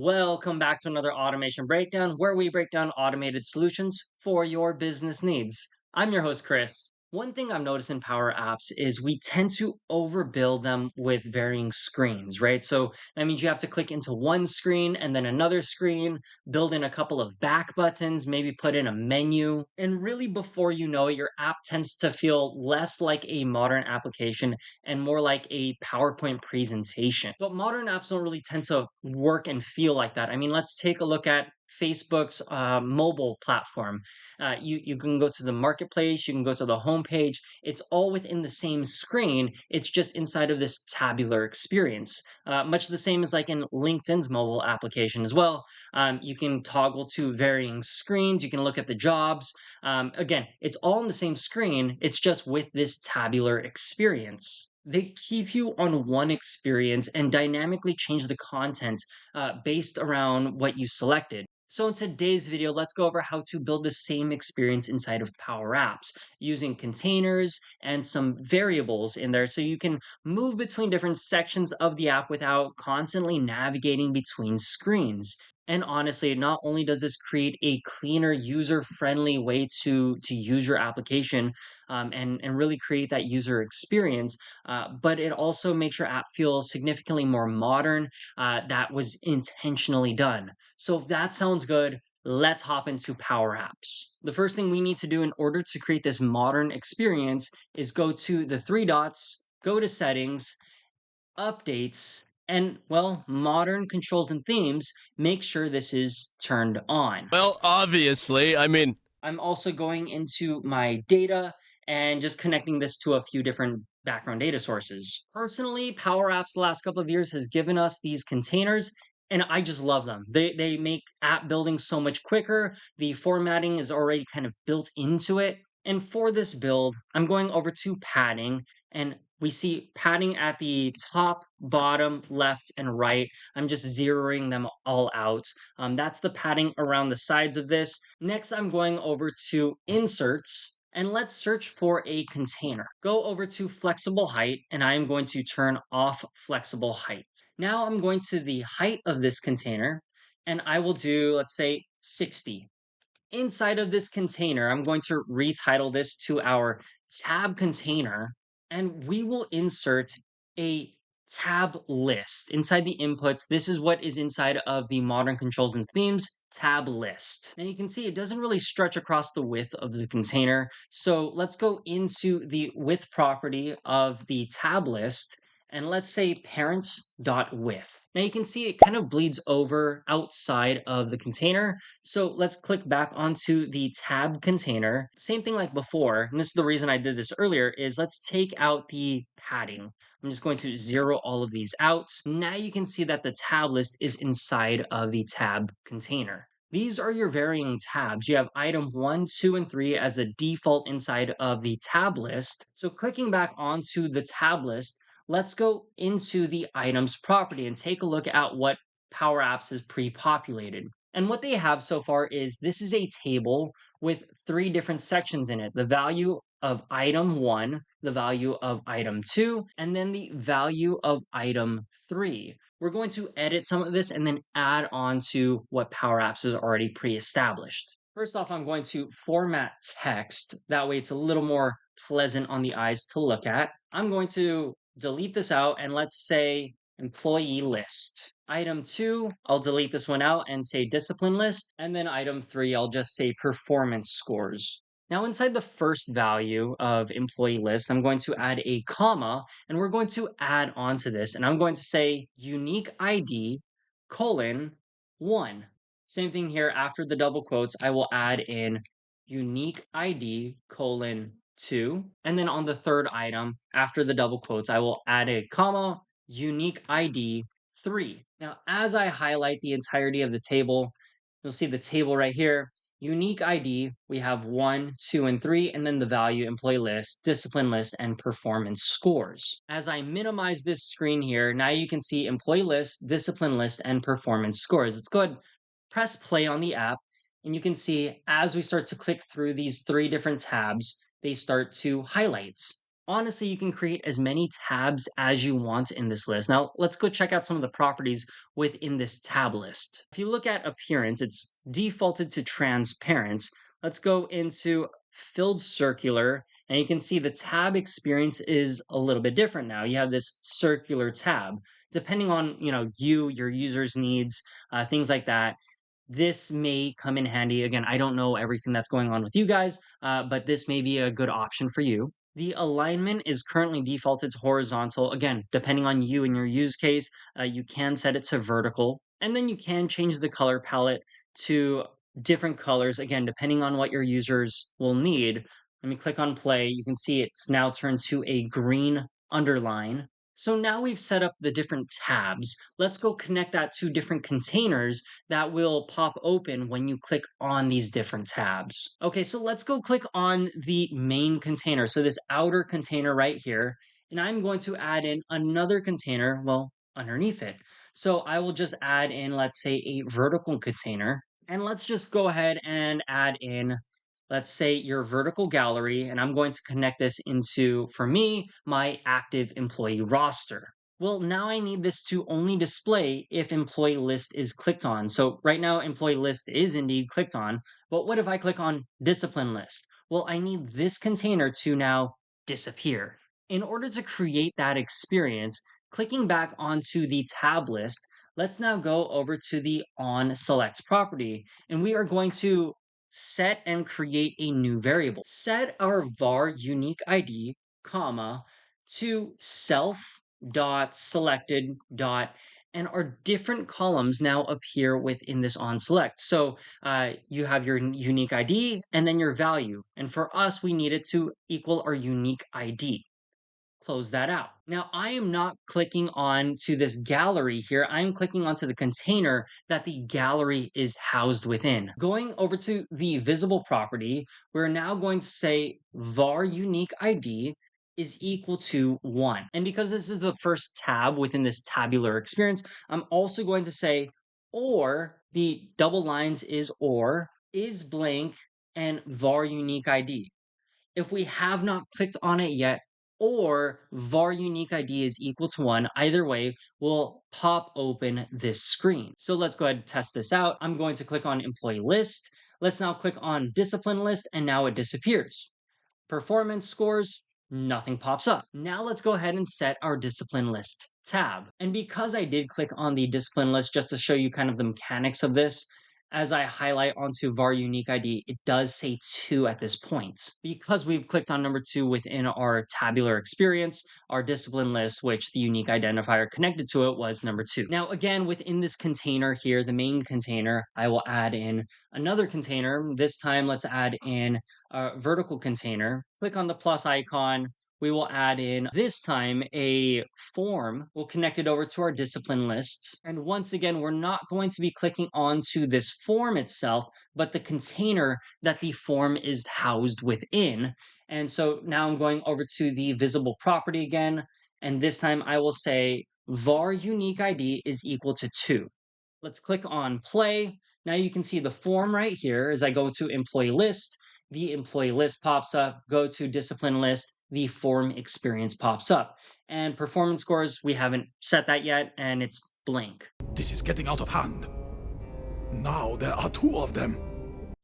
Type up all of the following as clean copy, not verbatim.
Welcome back to another automation breakdown where we break down automated solutions for your business needs. I'm your host, Chris. One thing I've noticed in Power Apps is we tend to overbuild them with varying screens, right? So that means you have to click into one screen and then another screen, build in a couple of back buttons, maybe put in a menu. And really, before you know it, your app tends to feel less like a modern application and more like a PowerPoint presentation. But modern apps don't really tend to work and feel like that. I mean, let's take a look at Facebook's mobile platform. You can go to the marketplace, you can go to the homepage. It's all within the same screen. It's just inside of this tabular experience. Much the same as like in LinkedIn's mobile application as well. You can toggle to varying screens. You can look at the jobs. Again, it's all on the same screen. It's just with this tabular experience. They keep you on one experience and dynamically change the content based around what you selected. So in today's video, let's go over how to build the same experience inside of Power Apps using containers and some variables in there so you can move between different sections of the app without constantly navigating between screens. And honestly, not only does this create a cleaner, user-friendly way to use your application and really create that user experience, but it also makes your app feel significantly more modern. That was intentionally done. So if that sounds good, let's hop into Power Apps. The first thing we need to do in order to create this modern experience is go to the three dots, go to settings, updates, and well, modern controls and themes. Make sure this is turned on. Well, obviously, I mean, I'm also going into my data and just connecting this to a few different background data sources. Personally, Power Apps the last couple of years has given us these containers and I just love them. They make app building so much quicker. The formatting is already kind of built into it. And for this build, I'm going over to padding and we see padding at the top, bottom, left, and right. I'm just zeroing them all out. That's the padding around the sides of this. Next, I'm going over to inserts and let's search for a container. Go over to flexible height and I am going to turn off flexible height. Now I'm going to the height of this container and I will do, let's say 60. Inside of this container, I'm going to retitle this to our tab container, and we will insert a tab list. Inside the inputs, this is what is inside of the modern controls and themes tab list. Now you can see it doesn't really stretch across the width of the container. So let's go into the width property of the tab list and let's say parent.width. Now you can see it kind of bleeds over outside of the container. So let's click back onto the tab container. Same thing like before, and this is the reason I did this earlier, is let's take out the padding. I'm just going to zero all of these out. Now you can see that the tab list is inside of the tab container. These are your varying tabs. You have item 1, 2, and 3 as the default inside of the tab list. So clicking back onto the tab list, let's go into the items property and take a look at what Power Apps has pre-populated. And what they have so far is this is a table with three different sections in it. The value of item 1, the value of item 2, and then the value of item 3. We're going to edit some of this and then add on to what Power Apps has already pre-established. First off, I'm going to format text. That way it's a little more pleasant on the eyes to look at. I'm going to delete this out and let's say employee list. Item 2, I'll delete this one out and say discipline list. And then item 3, I'll just say performance scores. Now inside the first value of employee list, I'm going to add a comma and we're going to add on to this and I'm going to say unique ID colon 1. Same thing here after the double quotes, I will add in unique ID colon 2. And then on the third item, after the double quotes, I will add a comma, unique ID 3. Now, as I highlight the entirety of the table, you'll see the table right here. Unique ID, we have 1, 2, and 3, and then the value, employee list, discipline list, and performance scores. As I minimize this screen here, now you can see employee list, discipline list, and performance scores. Let's go ahead, press play on the app, and you can see as we start to click through these three different tabs, they start to highlight. Honestly, you can create as many tabs as you want in this list. Now, let's go check out some of the properties within this tab list. If you look at appearance, it's defaulted to transparent. Let's go into filled circular, and you can see the tab experience is a little bit different now. You have this circular tab. Depending on, your users' needs, things like that, this may come in handy. Again, I don't know everything that's going on with you guys, but this may be a good option for you. The alignment is currently defaulted to horizontal. Again, depending on you and your use case, you can set it to vertical. And then you can change the color palette to different colors, again, depending on what your users will need. Let me click on play. You can see it's now turned to a green underline. So now we've set up the different tabs. Let's go connect that to different containers that will pop open when you click on these different tabs. Okay, so let's go click on the main container. So this outer container right here, and I'm going to add in another container, well, underneath it. So I will just add in, let's say, a vertical container. And let's just go ahead and add in, let's say, your vertical gallery. And I'm going to connect this into, for me, my active employee roster. Well, now I need this to only display if employee list is clicked on. So right now, employee list is indeed clicked on. But what if I click on discipline list? Well, I need this container to now disappear. In order to create that experience, clicking back onto the tab list, let's now go over to the on select property. And we are going to set and create a new variable. Set our var unique ID, comma, to self dot selected dot, and our different columns now appear within this on select. So you have your unique ID and then your value. And for us, we need it to equal our unique ID. Close that out. Now I am not clicking on to this gallery here. I'm clicking onto the container that the gallery is housed within. Going over to the visible property, we're now going to say var unique ID is equal to 1. And because this is the first tab within this tabular experience, I'm also going to say or the double lines or is blank and var unique ID. If we have not clicked on it yet, or var unique ID is equal to 1, either way will pop open this screen. So let's go ahead and test this out. I'm going to click on employee list. Let's now click on discipline list, and now it disappears. Performance scores, nothing pops up. Now let's go ahead and set our discipline list tab. And because I did click on the discipline list just to show you kind of the mechanics of this, as I highlight onto var unique ID, it does say 2 at this point. Because we've clicked on number 2 within our tabular experience, our discipline list, which the unique identifier connected to it was number 2. Now, again, within this container here, the main container, I will add in another container. This time, let's add in a vertical container. Click on the plus icon. We will add in this time a form. We'll connect it over to our discipline list. And once again, we're not going to be clicking onto this form itself, but the container that the form is housed within. And so now I'm going over to the visible property again. And this time I will say var unique ID is equal to 2. Let's click on play. Now you can see the form right here as I go to employee list. The employee list pops up, go to discipline list, the form experience pops up. And performance scores, we haven't set that yet, and it's blank. This is getting out of hand. Now there are two of them.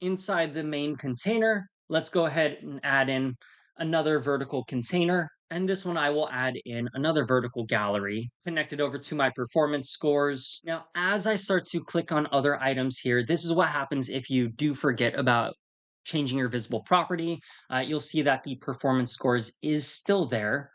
Inside the main container, let's go ahead and add in another vertical container. And this one, I will add in another vertical gallery connected over to my performance scores. Now, as I start to click on other items here, this is what happens if you do forget about changing your visible property. You'll see that the performance scores is still there.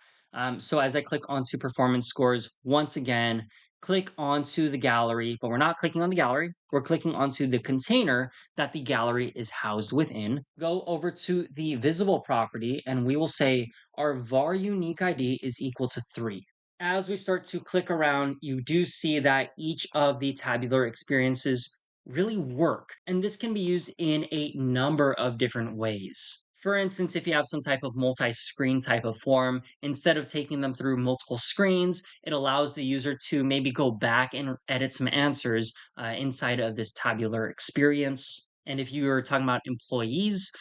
So as I click onto performance scores, once again, click onto the gallery, but we're not clicking on the gallery. We're clicking onto the container that the gallery is housed within. Go over to the visible property, and we will say our var unique ID is equal to 3. As we start to click around, you do see that each of the tabular experiences really work. And this can be used in a number of different ways. For instance, if you have some type of multi-screen type of form, instead of taking them through multiple screens, it allows the user to maybe go back and edit some answers inside of this tabular experience. And if you're talking about employees,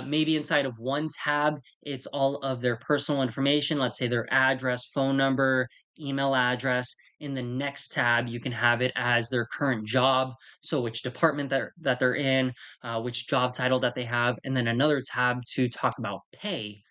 maybe inside of one tab, it's all of their personal information, let's say their address, phone number, email address. In the next tab, you can have it as their current job. So which department that they're in, which job title that they have, and then another tab to talk about pay.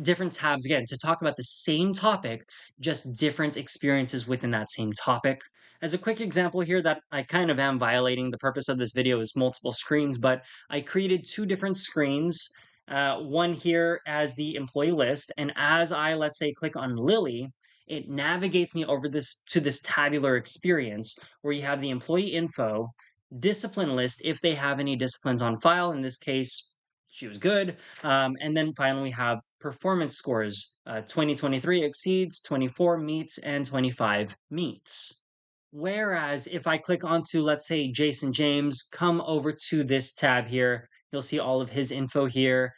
Different tabs again to talk about the same topic, just different experiences within that same topic. As a quick example here that I kind of am violating, the purpose of this video is multiple screens, but I created two different screens. One here as the employee list, and as I, let's say, click on Lily, it navigates me over this to this tabular experience where you have the employee info, discipline list if they have any disciplines on file. In this case, she was good. And then finally, we have performance scores. 2023 exceeds, 24 meets, and 25 meets. Whereas if I click onto, let's say, Jason James, come over to this tab here, you'll see all of his info here.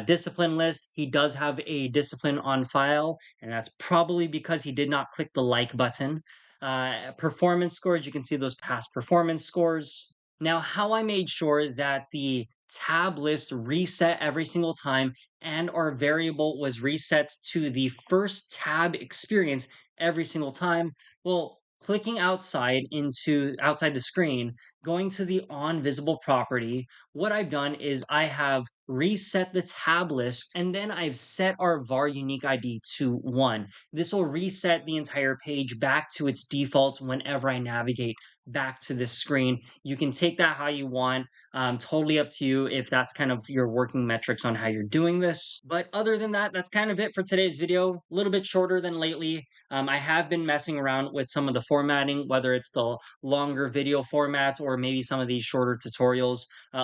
Discipline list, he does have a discipline on file, and that's probably because he did not click the like button. Performance scores, you can see those past performance scores. Now, how I made sure that the tab list reset every single time and our variable was reset to the first tab experience every single time. Well, clicking outside the screen, going to the on visible property, what I've done is I have reset the tab list and then I've set our var unique ID to 1. This will reset the entire page back to its default whenever I navigate back to this screen. You can take that how you want. Totally up to you if that's kind of your working metrics on how you're doing this. But other than that, that's kind of it for today's video. A little bit shorter than lately. I have been messing around with some of the formatting, whether it's the longer video formats or maybe some of these shorter tutorials.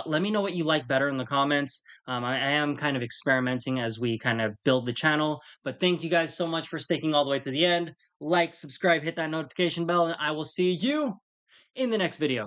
Let me know what you like better in the comments. I am kind of experimenting as we kind of build the channel. But thank you guys so much for sticking all the way to the end. Like, subscribe, hit that notification bell, and I will see you in the next video.